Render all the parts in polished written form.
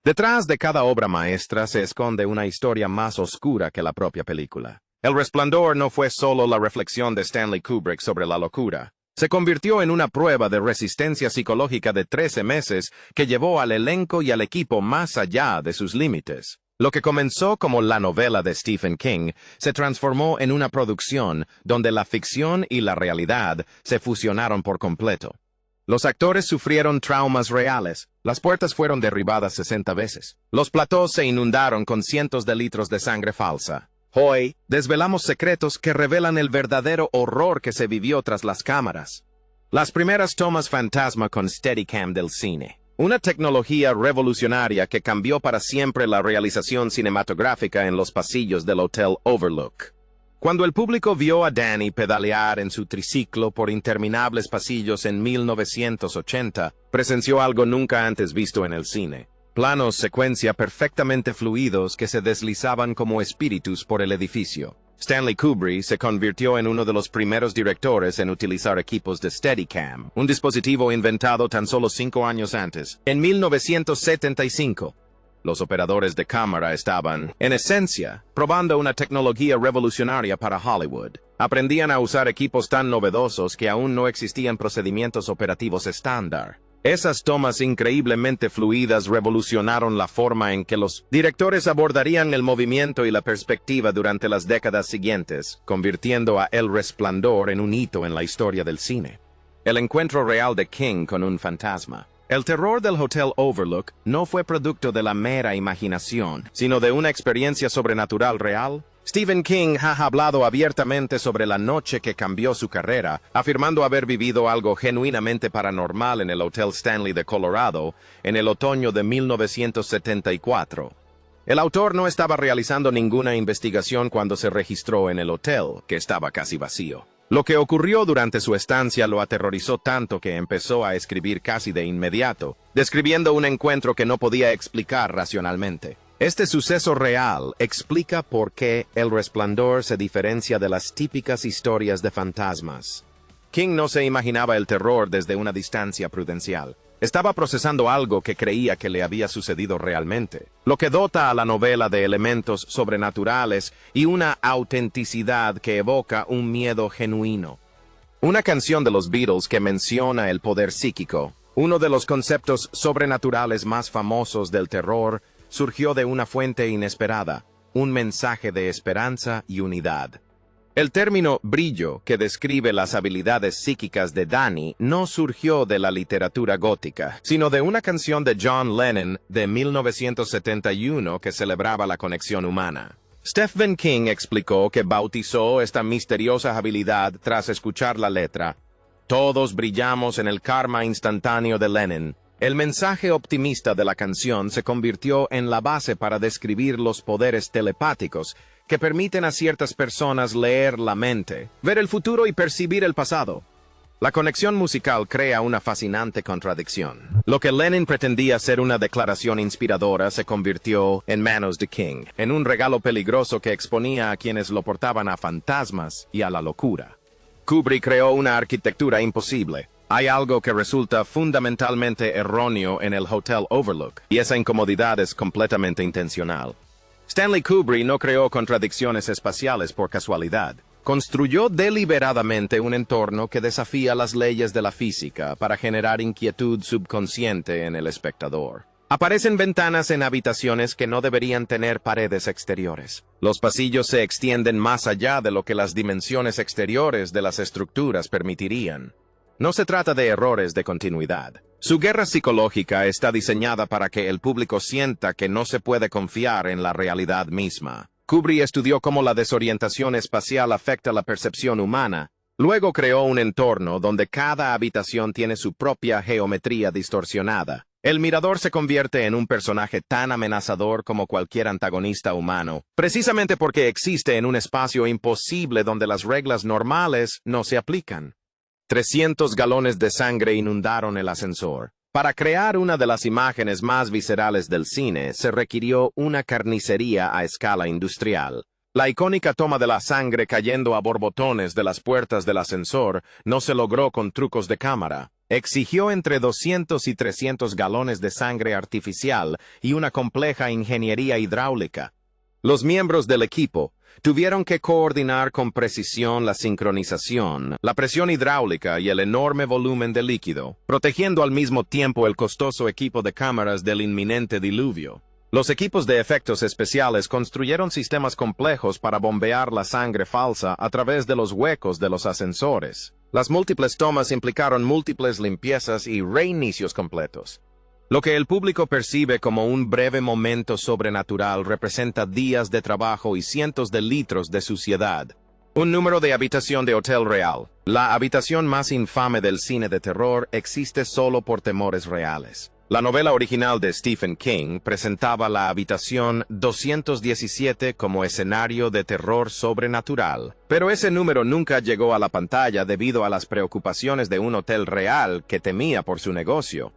Detrás de cada obra maestra se esconde una historia más oscura que la propia película. El Resplandor no fue solo la reflexión de Stanley Kubrick sobre la locura. Se convirtió en una prueba de resistencia psicológica de 13 meses que llevó al elenco y al equipo más allá de sus límites. Lo que comenzó como la novela de Stephen King se transformó en una producción donde la ficción y la realidad se fusionaron por completo. Los actores sufrieron traumas reales, las puertas fueron derribadas 60 veces, los platós se inundaron con cientos de litros de sangre falsa. Hoy, desvelamos secretos que revelan el verdadero horror que se vivió tras las cámaras. Las primeras tomas fantasma con Steadicam del cine. Una tecnología revolucionaria que cambió para siempre la realización cinematográfica en los pasillos del Hotel Overlook. Cuando el público vio a Danny pedalear en su triciclo por interminables pasillos en 1980, presenció algo nunca antes visto en el cine. Planos secuencia perfectamente fluidos que se deslizaban como espíritus por el edificio. Stanley Kubrick se convirtió en uno de los primeros directores en utilizar equipos de Steadicam, un dispositivo inventado tan solo 5 años antes, en 1975. Los operadores de cámara estaban, en esencia, probando una tecnología revolucionaria para Hollywood. Aprendían a usar equipos tan novedosos que aún no existían procedimientos operativos estándar. Esas tomas increíblemente fluidas revolucionaron la forma en que los directores abordarían el movimiento y la perspectiva durante las décadas siguientes, convirtiendo a El Resplandor en un hito en la historia del cine. El encuentro real de King con un fantasma. El terror del Hotel Overlook no fue producto de la mera imaginación, sino de una experiencia sobrenatural real. Stephen King ha hablado abiertamente sobre la noche que cambió su carrera, afirmando haber vivido algo genuinamente paranormal en el Hotel Stanley de Colorado en el otoño de 1974. El autor no estaba realizando ninguna investigación cuando se registró en el hotel, que estaba casi vacío. Lo que ocurrió durante su estancia lo aterrorizó tanto que empezó a escribir casi de inmediato, describiendo un encuentro que no podía explicar racionalmente. Este suceso real explica por qué El Resplandor se diferencia de las típicas historias de fantasmas. King no se imaginaba el terror desde una distancia prudencial. Estaba procesando algo que creía que le había sucedido realmente, lo que dota a la novela de elementos sobrenaturales y una autenticidad que evoca un miedo genuino. Una canción de los Beatles que menciona el poder psíquico, uno de los conceptos sobrenaturales más famosos del terror, surgió de una fuente inesperada, un mensaje de esperanza y unidad. El término brillo, que describe las habilidades psíquicas de Danny, no surgió de la literatura gótica, sino de una canción de John Lennon de 1971 que celebraba la conexión humana. Stephen King explicó que bautizó esta misteriosa habilidad tras escuchar la letra. Todos brillamos en el karma instantáneo de Lennon. El mensaje optimista de la canción se convirtió en la base para describir los poderes telepáticos que permiten a ciertas personas leer la mente, ver el futuro y percibir el pasado. La conexión musical crea una fascinante contradicción. Lo que Lennon pretendía ser una declaración inspiradora se convirtió, en manos de King, en un regalo peligroso que exponía a quienes lo portaban a fantasmas y a la locura. Kubrick creó una arquitectura imposible. Hay algo que resulta fundamentalmente erróneo en el Hotel Overlook, y esa incomodidad es completamente intencional. Stanley Kubrick no creó contradicciones espaciales por casualidad. Construyó deliberadamente un entorno que desafía las leyes de la física para generar inquietud subconsciente en el espectador. Aparecen ventanas en habitaciones que no deberían tener paredes exteriores. Los pasillos se extienden más allá de lo que las dimensiones exteriores de las estructuras permitirían. No se trata de errores de continuidad. Su guerra psicológica está diseñada para que el público sienta que no se puede confiar en la realidad misma. Kubrick estudió cómo la desorientación espacial afecta la percepción humana. Luego creó un entorno donde cada habitación tiene su propia geometría distorsionada. El mirador se convierte en un personaje tan amenazador como cualquier antagonista humano, precisamente porque existe en un espacio imposible donde las reglas normales no se aplican. 300 galones de sangre inundaron el ascensor. Para crear una de las imágenes más viscerales del cine, se requirió una carnicería a escala industrial. La icónica toma de la sangre cayendo a borbotones de las puertas del ascensor no se logró con trucos de cámara. Exigió entre 200 y 300 galones de sangre artificial y una compleja ingeniería hidráulica. Los miembros del equipo tuvieron que coordinar con precisión la sincronización, la presión hidráulica y el enorme volumen de líquido, protegiendo al mismo tiempo el costoso equipo de cámaras del inminente diluvio. Los equipos de efectos especiales construyeron sistemas complejos para bombear la sangre falsa a través de los huecos de los ascensores. Las múltiples tomas implicaron múltiples limpiezas y reinicios completos. Lo que el público percibe como un breve momento sobrenatural representa días de trabajo y cientos de litros de suciedad. Un número de habitación de Hotel Real. La habitación más infame del cine de terror existe solo por temores reales. La novela original de Stephen King presentaba la habitación 217 como escenario de terror sobrenatural, pero ese número nunca llegó a la pantalla debido a las preocupaciones de un hotel real que temía por su negocio.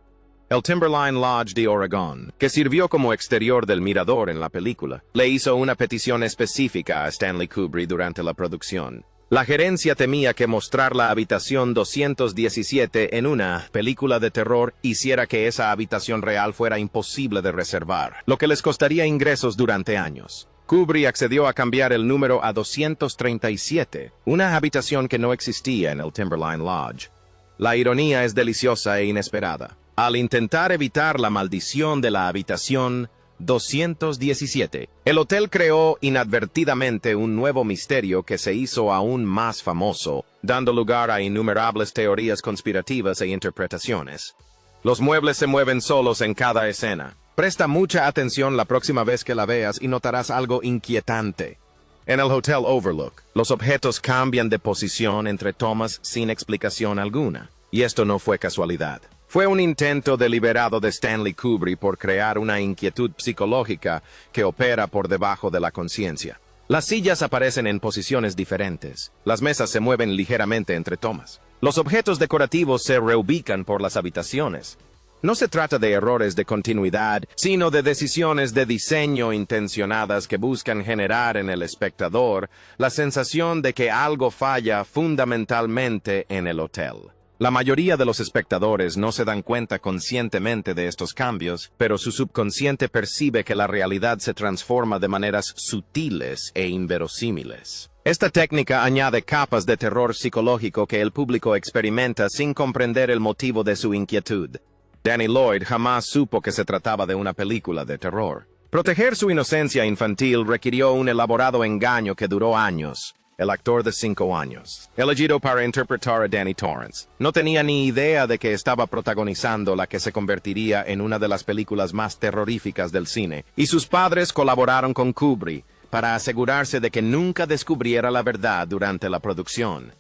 El Timberline Lodge de Oregon, que sirvió como exterior del mirador en la película, le hizo una petición específica a Stanley Kubrick durante la producción. La gerencia temía que mostrar la habitación 217 en una película de terror hiciera que esa habitación real fuera imposible de reservar, lo que les costaría ingresos durante años. Kubrick accedió a cambiar el número a 237, una habitación que no existía en el Timberline Lodge. La ironía es deliciosa e inesperada. Al intentar evitar la maldición de la habitación 217, el hotel creó inadvertidamente un nuevo misterio que se hizo aún más famoso, dando lugar a innumerables teorías conspirativas e interpretaciones. Los muebles se mueven solos en cada escena. Presta mucha atención la próxima vez que la veas y notarás algo inquietante. En el Hotel Overlook, los objetos cambian de posición entre tomas sin explicación alguna, y esto no fue casualidad. Fue un intento deliberado de Stanley Kubrick por crear una inquietud psicológica que opera por debajo de la conciencia. Las sillas aparecen en posiciones diferentes. Las mesas se mueven ligeramente entre tomas. Los objetos decorativos se reubican por las habitaciones. No se trata de errores de continuidad, sino de decisiones de diseño intencionadas que buscan generar en el espectador la sensación de que algo falla fundamentalmente en el hotel. La mayoría de los espectadores no se dan cuenta conscientemente de estos cambios, pero su subconsciente percibe que la realidad se transforma de maneras sutiles e inverosímiles. Esta técnica añade capas de terror psicológico que el público experimenta sin comprender el motivo de su inquietud. Danny Lloyd jamás supo que se trataba de una película de terror. Proteger su inocencia infantil requirió un elaborado engaño que duró años. El actor de 5 años, elegido para interpretar a Danny Torrance, no tenía ni idea de que estaba protagonizando la que se convertiría en una de las películas más terroríficas del cine, y sus padres colaboraron con Kubrick para asegurarse de que nunca descubriera la verdad durante la producción.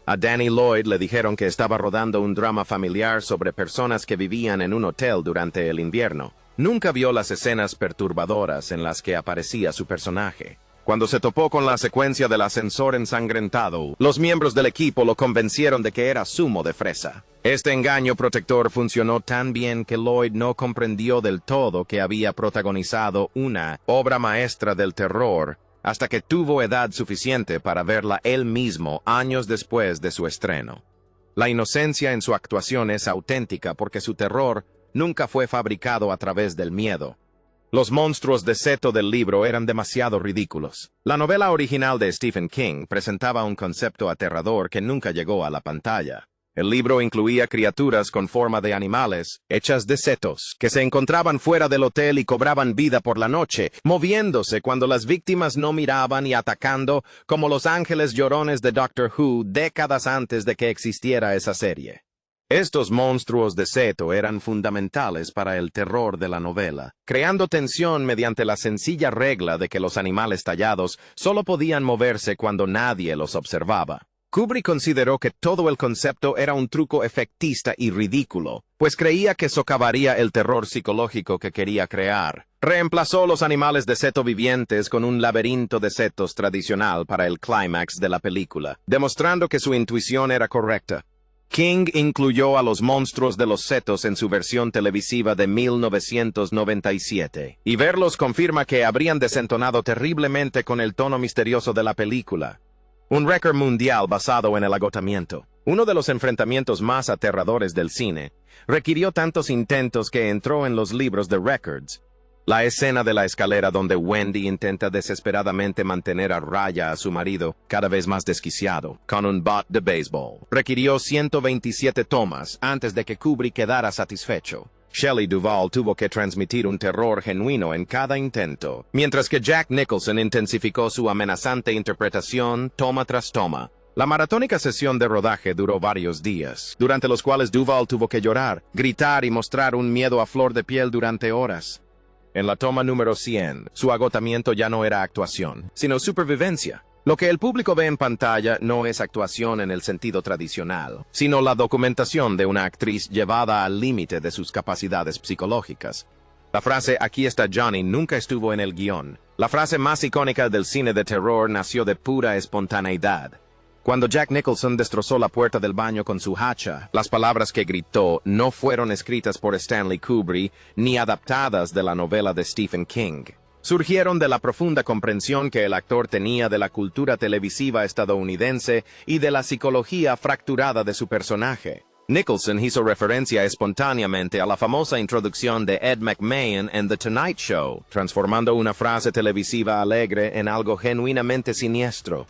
A Danny Lloyd le dijeron que estaba rodando un drama familiar sobre personas que vivían en un hotel durante el invierno. Nunca vio las escenas perturbadoras en las que aparecía su personaje. Cuando se topó con la secuencia del ascensor ensangrentado, los miembros del equipo lo convencieron de que era zumo de fresa. Este engaño protector funcionó tan bien que Lloyd no comprendió del todo que había protagonizado una obra maestra del terror hasta que tuvo edad suficiente para verla él mismo años después de su estreno. La inocencia en su actuación es auténtica porque su terror nunca fue fabricado a través del miedo. Los monstruos de seto del libro eran demasiado ridículos. La novela original de Stephen King presentaba un concepto aterrador que nunca llegó a la pantalla. El libro incluía criaturas con forma de animales, hechas de setos, que se encontraban fuera del hotel y cobraban vida por la noche, moviéndose cuando las víctimas no miraban y atacando como los ángeles llorones de Doctor Who décadas antes de que existiera esa serie. Estos monstruos de seto eran fundamentales para el terror de la novela, creando tensión mediante la sencilla regla de que los animales tallados solo podían moverse cuando nadie los observaba. Kubrick consideró que todo el concepto era un truco efectista y ridículo, pues creía que socavaría el terror psicológico que quería crear. Reemplazó los animales de seto vivientes con un laberinto de setos tradicional para el clímax de la película, demostrando que su intuición era correcta. King incluyó a los monstruos de los setos en su versión televisiva de 1997, y verlos confirma que habrían desentonado terriblemente con el tono misterioso de la película. Un récord mundial basado en el agotamiento. Uno de los enfrentamientos más aterradores del cine, requirió tantos intentos que entró en los libros de records. La escena de la escalera donde Wendy intenta desesperadamente mantener a raya a su marido, cada vez más desquiciado, con un bat de béisbol, requirió 127 tomas antes de que Kubrick quedara satisfecho. Shelley Duvall tuvo que transmitir un terror genuino en cada intento, mientras que Jack Nicholson intensificó su amenazante interpretación toma tras toma. La maratónica sesión de rodaje duró varios días, durante los cuales Duvall tuvo que llorar, gritar y mostrar un miedo a flor de piel durante horas. En la toma número 100, su agotamiento ya no era actuación, sino supervivencia. Lo que el público ve en pantalla no es actuación en el sentido tradicional, sino la documentación de una actriz llevada al límite de sus capacidades psicológicas. La frase "aquí está Johnny" nunca estuvo en el guión. La frase más icónica del cine de terror nació de pura espontaneidad. Cuando Jack Nicholson destrozó la puerta del baño con su hacha, las palabras que gritó no fueron escritas por Stanley Kubrick ni adaptadas de la novela de Stephen King. Surgieron de la profunda comprensión que el actor tenía de la cultura televisiva estadounidense y de la psicología fracturada de su personaje. Nicholson hizo referencia espontáneamente a la famosa introducción de Ed McMahon en The Tonight Show, transformando una frase televisiva alegre en algo genuinamente siniestro.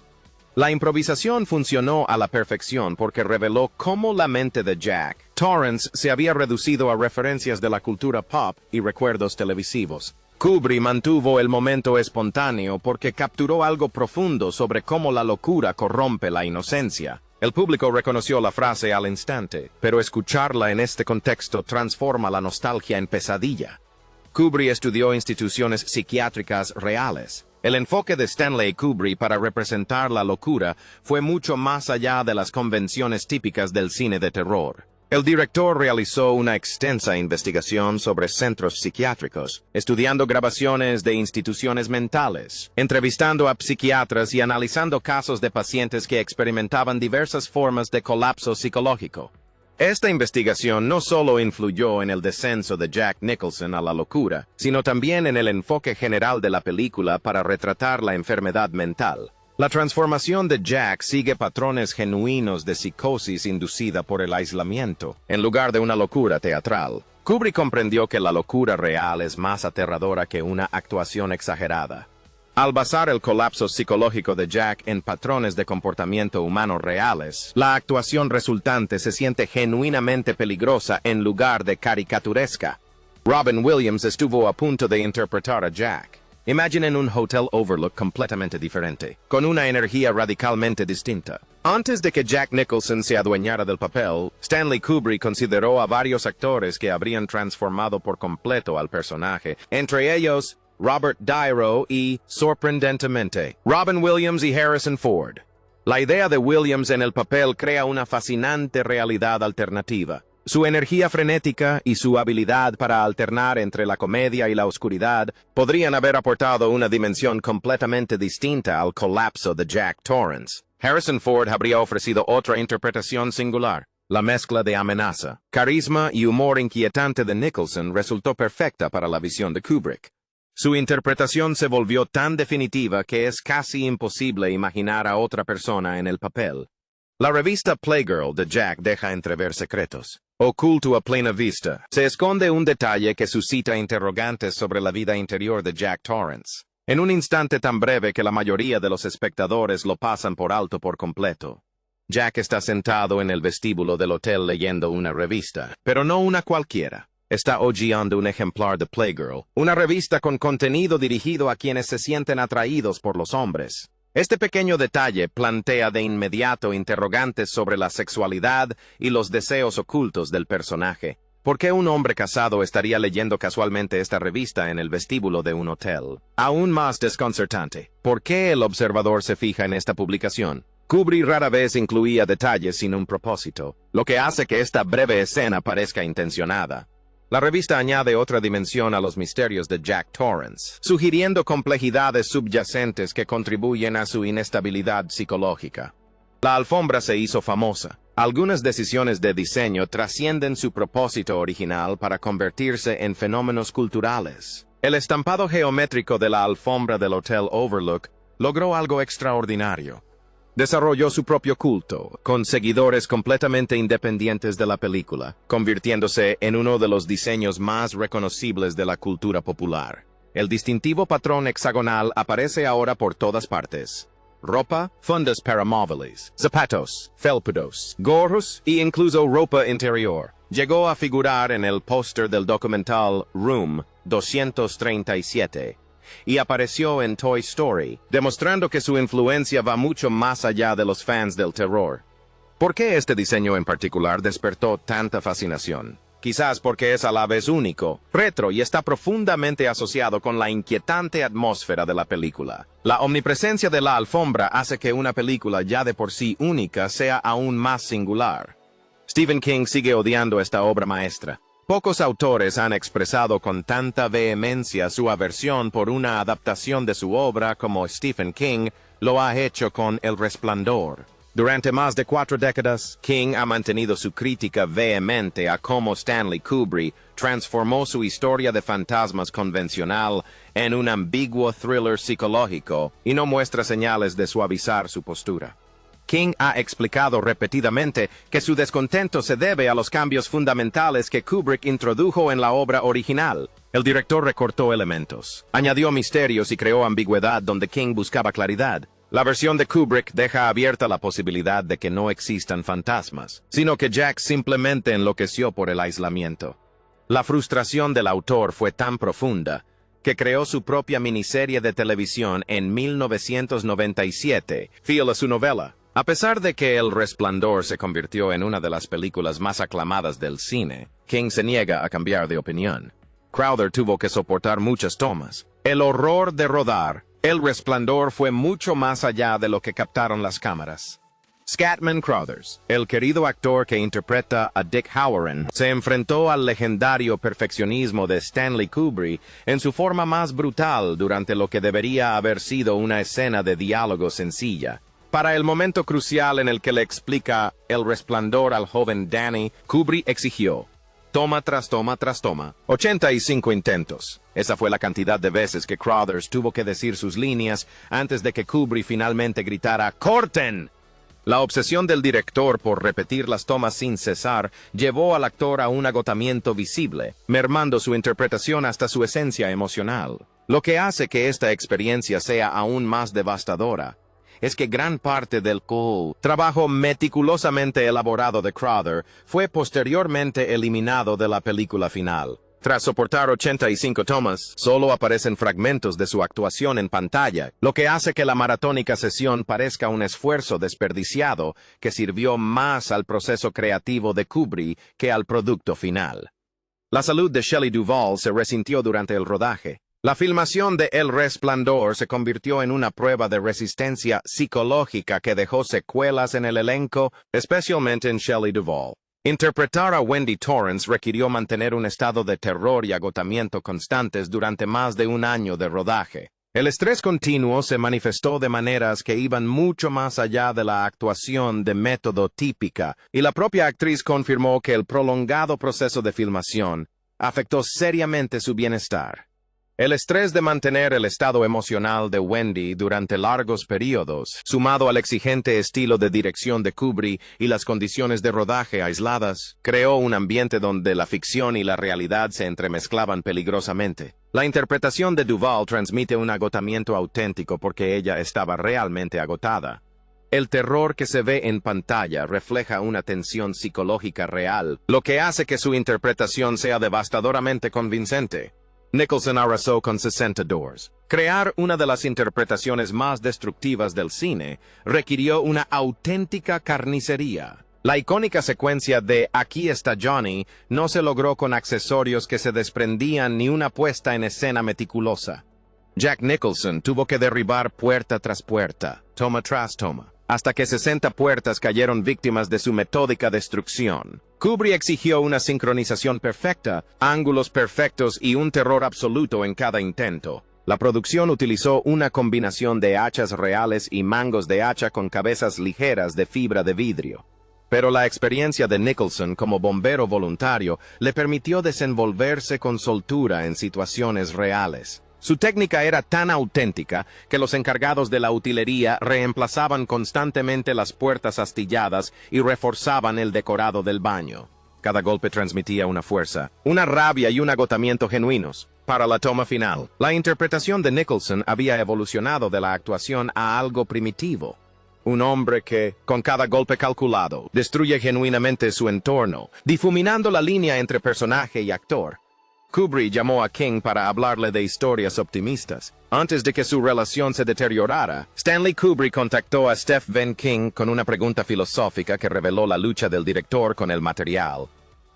La improvisación funcionó a la perfección porque reveló cómo la mente de Jack Torrance se había reducido a referencias de la cultura pop y recuerdos televisivos. Kubrick mantuvo el momento espontáneo porque capturó algo profundo sobre cómo la locura corrompe la inocencia. El público reconoció la frase al instante, pero escucharla en este contexto transforma la nostalgia en pesadilla. Kubrick estudió instituciones psiquiátricas reales. El enfoque de Stanley Kubrick para representar la locura fue mucho más allá de las convenciones típicas del cine de terror. El director realizó una extensa investigación sobre centros psiquiátricos, estudiando grabaciones de instituciones mentales, entrevistando a psiquiatras y analizando casos de pacientes que experimentaban diversas formas de colapso psicológico. Esta investigación no solo influyó en el descenso de Jack Nicholson a la locura, sino también en el enfoque general de la película para retratar la enfermedad mental. La transformación de Jack sigue patrones genuinos de psicosis inducida por el aislamiento, en lugar de una locura teatral. Kubrick comprendió que la locura real es más aterradora que una actuación exagerada. Al basar el colapso psicológico de Jack en patrones de comportamiento humano reales, la actuación resultante se siente genuinamente peligrosa en lugar de caricaturesca. Robin Williams estuvo a punto de interpretar a Jack. Imaginen un Hotel Overlook completamente diferente, con una energía radicalmente distinta. Antes de que Jack Nicholson se adueñara del papel, Stanley Kubrick consideró a varios actores que habrían transformado por completo al personaje, entre ellos Robert Dairo y, sorprendentemente, Robin Williams y Harrison Ford. La idea de Williams en el papel crea una fascinante realidad alternativa. Su energía frenética y su habilidad para alternar entre la comedia y la oscuridad podrían haber aportado una dimensión completamente distinta al colapso de Jack Torrance. Harrison Ford habría ofrecido otra interpretación singular. La mezcla de amenaza, carisma y humor inquietante de Nicholson resultó perfecta para la visión de Kubrick. Su interpretación se volvió tan definitiva que es casi imposible imaginar a otra persona en el papel. La revista Playgirl de Jack deja entrever secretos. Oculto a plena vista, se esconde un detalle que suscita interrogantes sobre la vida interior de Jack Torrance. En un instante tan breve que la mayoría de los espectadores lo pasan por alto por completo. Jack está sentado en el vestíbulo del hotel leyendo una revista, pero no una cualquiera. Está hojeando un ejemplar de Playgirl, una revista con contenido dirigido a quienes se sienten atraídos por los hombres. Este pequeño detalle plantea de inmediato interrogantes sobre la sexualidad y los deseos ocultos del personaje. ¿Por qué un hombre casado estaría leyendo casualmente esta revista en el vestíbulo de un hotel? Aún más desconcertante, ¿por qué el observador se fija en esta publicación? Kubrick rara vez incluía detalles sin un propósito, lo que hace que esta breve escena parezca intencionada. La revista añade otra dimensión a los misterios de Jack Torrance, sugiriendo complejidades subyacentes que contribuyen a su inestabilidad psicológica. La alfombra se hizo famosa. Algunas decisiones de diseño trascienden su propósito original para convertirse en fenómenos culturales. El estampado geométrico de la alfombra del Hotel Overlook logró algo extraordinario. Desarrolló su propio culto, con seguidores completamente independientes de la película, convirtiéndose en uno de los diseños más reconocibles de la cultura popular. El distintivo patrón hexagonal aparece ahora por todas partes. Ropa, fundas para móviles, zapatos, felpudos, gorros e incluso ropa interior. Llegó a figurar en el póster del documental Room 237 y apareció en Toy Story, demostrando que su influencia va mucho más allá de los fans del terror. ¿Por qué este diseño en particular despertó tanta fascinación? Quizás porque es a la vez único, retro y está profundamente asociado con la inquietante atmósfera de la película. La omnipresencia de la alfombra hace que una película ya de por sí única sea aún más singular. Stephen King sigue odiando esta obra maestra. Pocos autores han expresado con tanta vehemencia su aversión por una adaptación de su obra como Stephen King lo ha hecho con El Resplandor. Durante más de 4 décadas, King ha mantenido su crítica vehemente a cómo Stanley Kubrick transformó su historia de fantasmas convencional en un ambiguo thriller psicológico y no muestra señales de suavizar su postura. King ha explicado repetidamente que su descontento se debe a los cambios fundamentales que Kubrick introdujo en la obra original. El director recortó elementos, añadió misterios y creó ambigüedad donde King buscaba claridad. La versión de Kubrick deja abierta la posibilidad de que no existan fantasmas, sino que Jack simplemente enloqueció por el aislamiento. La frustración del autor fue tan profunda que creó su propia miniserie de televisión en 1997, fiel a su novela. A pesar de que El Resplandor se convirtió en una de las películas más aclamadas del cine, King se niega a cambiar de opinión. Crowther tuvo que soportar muchas tomas. El horror de rodar El Resplandor fue mucho más allá de lo que captaron las cámaras. Scatman Crothers, el querido actor que interpreta a Dick Hallorann, se enfrentó al legendario perfeccionismo de Stanley Kubrick en su forma más brutal durante lo que debería haber sido una escena de diálogo sencilla. Para el momento crucial en el que le explica El Resplandor al joven Danny, Kubrick exigió toma tras toma tras toma, 85 intentos. Esa fue la cantidad de veces que Crothers tuvo que decir sus líneas antes de que Kubrick finalmente gritara ¡corten! La obsesión del director por repetir las tomas sin cesar llevó al actor a un agotamiento visible, mermando su interpretación hasta su esencia emocional. Lo que hace que esta experiencia sea aún más devastadora es que gran parte del trabajo meticulosamente elaborado de Crowther fue posteriormente eliminado de la película final. Tras soportar 85 tomas, solo aparecen fragmentos de su actuación en pantalla, lo que hace que la maratónica sesión parezca un esfuerzo desperdiciado que sirvió más al proceso creativo de Kubrick que al producto final. La salud de Shelley Duvall se resintió durante el rodaje. La filmación de El Resplandor se convirtió en una prueba de resistencia psicológica que dejó secuelas en el elenco, especialmente en Shelley Duvall. Interpretar a Wendy Torrance requirió mantener un estado de terror y agotamiento constantes durante más de un año de rodaje. El estrés continuo se manifestó de maneras que iban mucho más allá de la actuación de método típica, y la propia actriz confirmó que el prolongado proceso de filmación afectó seriamente su bienestar. El estrés de mantener el estado emocional de Wendy durante largos periodos, sumado al exigente estilo de dirección de Kubrick y las condiciones de rodaje aisladas, creó un ambiente donde la ficción y la realidad se entremezclaban peligrosamente. La interpretación de Duvall transmite un agotamiento auténtico porque ella estaba realmente agotada. El terror que se ve en pantalla refleja una tensión psicológica real, lo que hace que su interpretación sea devastadoramente convincente. Nicholson arrasó con 60 Doors. Crear una de las interpretaciones más destructivas del cine requirió una auténtica carnicería. La icónica secuencia de Aquí está Johnny no se logró con accesorios que se desprendían ni una puesta en escena meticulosa. Jack Nicholson tuvo que derribar puerta tras puerta, toma tras toma, hasta que 60 puertas cayeron víctimas de su metódica destrucción. Kubrick exigió una sincronización perfecta, ángulos perfectos y un terror absoluto en cada intento. La producción utilizó una combinación de hachas reales y mangos de hacha con cabezas ligeras de fibra de vidrio. Pero la experiencia de Nicholson como bombero voluntario le permitió desenvolverse con soltura en situaciones reales. Su técnica era tan auténtica que los encargados de la utilería reemplazaban constantemente las puertas astilladas y reforzaban el decorado del baño. Cada golpe transmitía una fuerza, una rabia y un agotamiento genuinos. Para la toma final, la interpretación de Nicholson había evolucionado de la actuación a algo primitivo. Un hombre que, con cada golpe calculado, destruye genuinamente su entorno, difuminando la línea entre personaje y actor. Kubrick llamó a King para hablarle de historias optimistas. Antes de que su relación se deteriorara, Stanley Kubrick contactó a Stephen King con una pregunta filosófica que reveló la lucha del director con el material.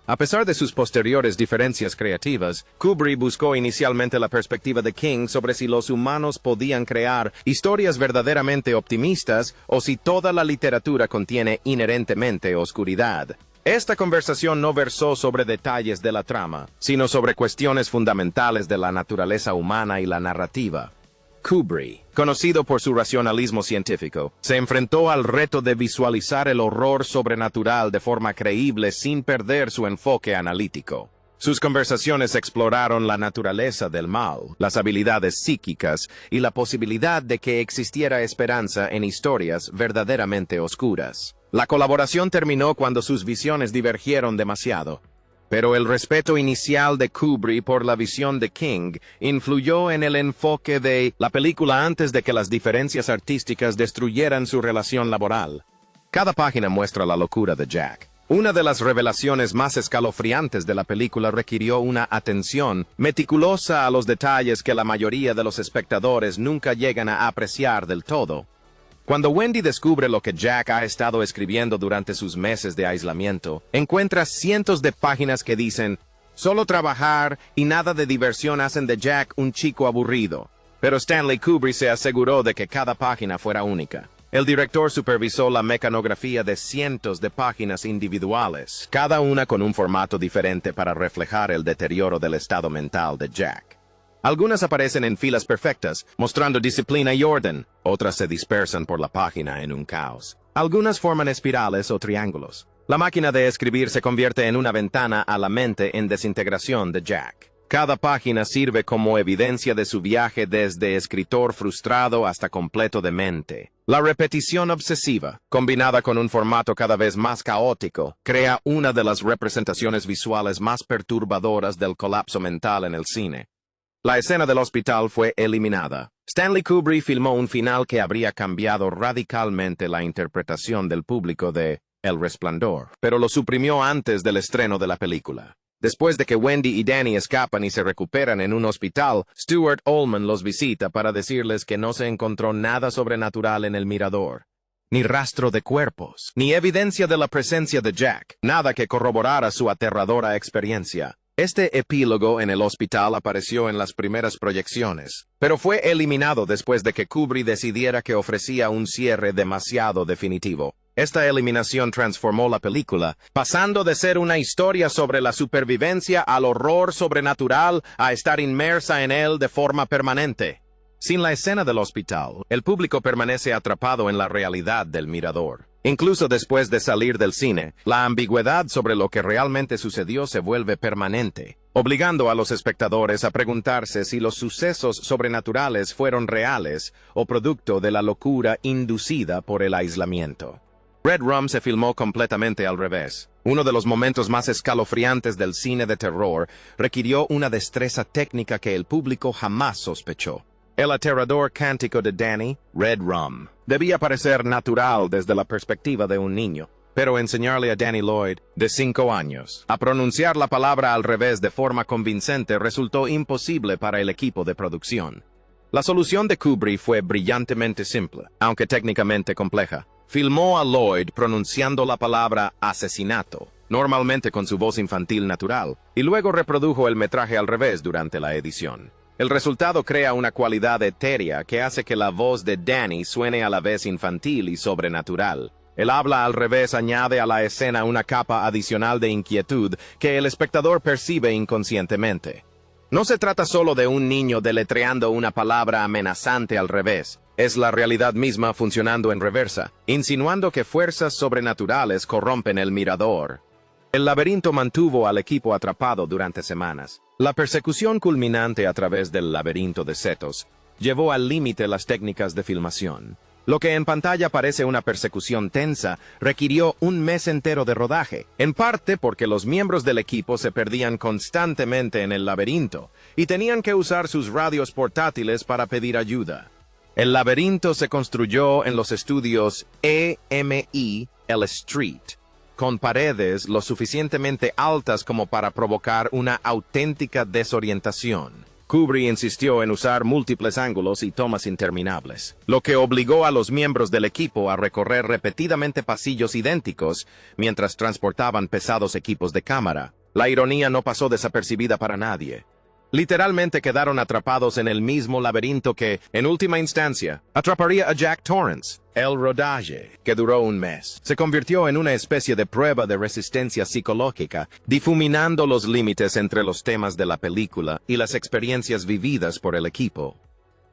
A pesar de sus posteriores diferencias creativas, Kubrick buscó inicialmente la perspectiva de King sobre si los humanos podían crear historias verdaderamente optimistas o si toda la literatura contiene inherentemente oscuridad. Esta conversación no versó sobre detalles de la trama, sino sobre cuestiones fundamentales de la naturaleza humana y la narrativa. Kubrick, conocido por su racionalismo científico, se enfrentó al reto de visualizar el horror sobrenatural de forma creíble sin perder su enfoque analítico. Sus conversaciones exploraron la naturaleza del mal, las habilidades psíquicas y la posibilidad de que existiera esperanza en historias verdaderamente oscuras. La colaboración terminó cuando sus visiones divergieron demasiado, pero el respeto inicial de Kubrick por la visión de King influyó en el enfoque de la película antes de que las diferencias artísticas destruyeran su relación laboral. Cada página muestra la locura de Jack. Una de las revelaciones más escalofriantes de la película requirió una atención meticulosa a los detalles que la mayoría de los espectadores nunca llegan a apreciar del todo. Cuando Wendy descubre lo que Jack ha estado escribiendo durante sus meses de aislamiento, encuentra cientos de páginas que dicen, solo trabajar y nada de diversión hacen de Jack un chico aburrido. Pero Stanley Kubrick se aseguró de que cada página fuera única. El director supervisó la mecanografía de cientos de páginas individuales, cada una con un formato diferente para reflejar el deterioro del estado mental de Jack. Algunas aparecen en filas perfectas, mostrando disciplina y orden. Otras se dispersan por la página en un caos. Algunas forman espirales o triángulos. La máquina de escribir se convierte en una ventana a la mente en desintegración de Jack. Cada página sirve como evidencia de su viaje desde escritor frustrado hasta completo demente. La repetición obsesiva, combinada con un formato cada vez más caótico, crea una de las representaciones visuales más perturbadoras del colapso mental en el cine. La escena del hospital fue eliminada. Stanley Kubrick filmó un final que habría cambiado radicalmente la interpretación del público de El Resplandor, pero lo suprimió antes del estreno de la película. Después de que Wendy y Danny escapan y se recuperan en un hospital, Stuart Ullman los visita para decirles que no se encontró nada sobrenatural en el mirador. Ni rastro de cuerpos, ni evidencia de la presencia de Jack, nada que corroborara su aterradora experiencia. Este epílogo en el hospital apareció en las primeras proyecciones, pero fue eliminado después de que Kubrick decidiera que ofrecía un cierre demasiado definitivo. Esta eliminación transformó la película, pasando de ser una historia sobre la supervivencia al horror sobrenatural a estar inmersa en él de forma permanente. Sin la escena del hospital, el público permanece atrapado en la realidad del mirador. Incluso después de salir del cine, la ambigüedad sobre lo que realmente sucedió se vuelve permanente, obligando a los espectadores a preguntarse si los sucesos sobrenaturales fueron reales o producto de la locura inducida por el aislamiento. Red Rum se filmó completamente al revés. Uno de los momentos más escalofriantes del cine de terror requirió una destreza técnica que el público jamás sospechó. El aterrador cántico de Danny, Red Rum, debía parecer natural desde la perspectiva de un niño, pero enseñarle a Danny Lloyd, de 5 años, a pronunciar la palabra al revés de forma convincente resultó imposible para el equipo de producción. La solución de Kubrick fue brillantemente simple, aunque técnicamente compleja. Filmó a Lloyd pronunciando la palabra asesinato, normalmente con su voz infantil natural, y luego reprodujo el metraje al revés durante la edición. El resultado crea una cualidad etérea que hace que la voz de Danny suene a la vez infantil y sobrenatural. El habla al revés añade a la escena una capa adicional de inquietud que el espectador percibe inconscientemente. No se trata solo de un niño deletreando una palabra amenazante al revés. Es la realidad misma funcionando en reversa, insinuando que fuerzas sobrenaturales corrompen el mirador. El laberinto mantuvo al equipo atrapado durante semanas. La persecución culminante a través del laberinto de setos llevó al límite las técnicas de filmación. Lo que en pantalla parece una persecución tensa requirió un mes entero de rodaje, en parte porque los miembros del equipo se perdían constantemente en el laberinto y tenían que usar sus radios portátiles para pedir ayuda. El laberinto se construyó en los estudios EMI El Street, con paredes lo suficientemente altas como para provocar una auténtica desorientación. Kubrick insistió en usar múltiples ángulos y tomas interminables, lo que obligó a los miembros del equipo a recorrer repetidamente pasillos idénticos mientras transportaban pesados equipos de cámara. La ironía no pasó desapercibida para nadie. Literalmente quedaron atrapados en el mismo laberinto que, en última instancia, atraparía a Jack Torrance. El rodaje, que duró un mes, se convirtió en una especie de prueba de resistencia psicológica, difuminando los límites entre los temas de la película y las experiencias vividas por el equipo.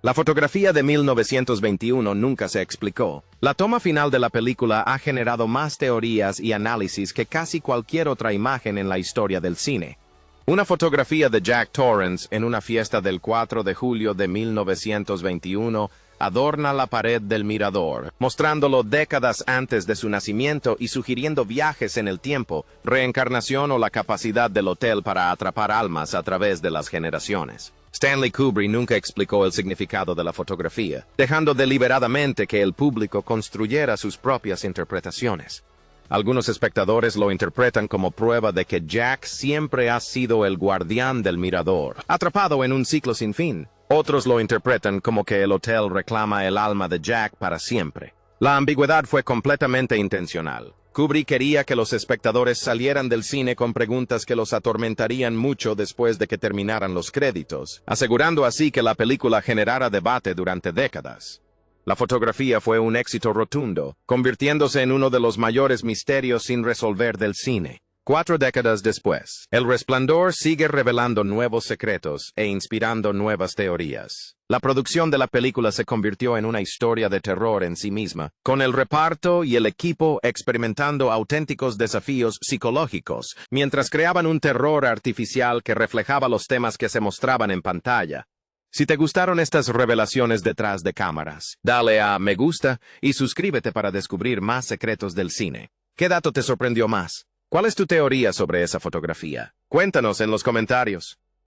La fotografía de 1921 nunca se explicó. La toma final de la película ha generado más teorías y análisis que casi cualquier otra imagen en la historia del cine. Una fotografía de Jack Torrance en una fiesta del 4 de julio de 1921 adorna la pared del mirador, mostrándolo décadas antes de su nacimiento y sugiriendo viajes en el tiempo, reencarnación o la capacidad del hotel para atrapar almas a través de las generaciones. Stanley Kubrick nunca explicó el significado de la fotografía, dejando deliberadamente que el público construyera sus propias interpretaciones. Algunos espectadores lo interpretan como prueba de que Jack siempre ha sido el guardián del mirador, atrapado en un ciclo sin fin. Otros lo interpretan como que el hotel reclama el alma de Jack para siempre. La ambigüedad fue completamente intencional. Kubrick quería que los espectadores salieran del cine con preguntas que los atormentarían mucho después de que terminaran los créditos, asegurando así que la película generara debate durante décadas. La fotografía fue un éxito rotundo, convirtiéndose en uno de los mayores misterios sin resolver del cine. 4 décadas después, El Resplandor sigue revelando nuevos secretos e inspirando nuevas teorías. La producción de la película se convirtió en una historia de terror en sí misma, con el reparto y el equipo experimentando auténticos desafíos psicológicos, mientras creaban un terror artificial que reflejaba los temas que se mostraban en pantalla. Si te gustaron estas revelaciones detrás de cámaras, dale a me gusta y suscríbete para descubrir más secretos del cine. ¿Qué dato te sorprendió más? ¿Cuál es tu teoría sobre esa fotografía? Cuéntanos en los comentarios.